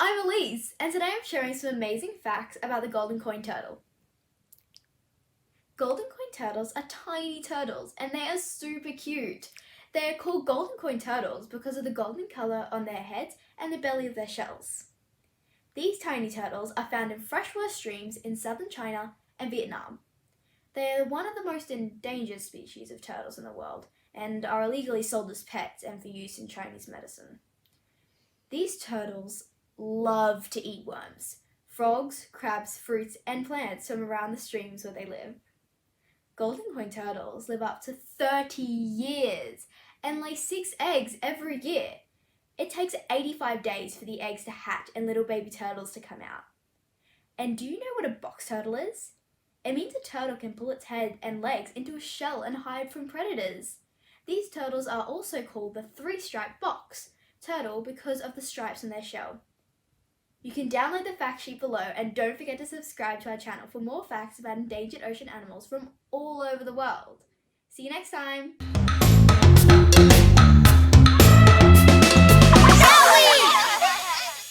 I'm Elise, and today I'm sharing some amazing facts about the golden coin turtle. Golden coin turtles are tiny turtles, and they are super cute. They are called golden coin turtles because of the golden colour on their heads and the belly of their shells. These tiny turtles are found in freshwater streams in southern China and Vietnam. They are one of the most endangered species of turtles in the world and are illegally sold as pets and for use in Chinese medicine. These turtles love to eat worms, frogs, crabs, fruits, and plants from around the streams where they live. Golden coin turtles live up to 30 years and lay 6 eggs every year. It takes 85 days for the eggs to hatch and little baby turtles to come out. And do you know what a box turtle is? It means a turtle can pull its head and legs into a shell and hide from predators. These turtles are also called the three-striped box turtle because of the stripes on their shell. You can download the fact sheet below, and don't forget to subscribe to our channel for more facts about endangered ocean animals from all over the world. See you next time!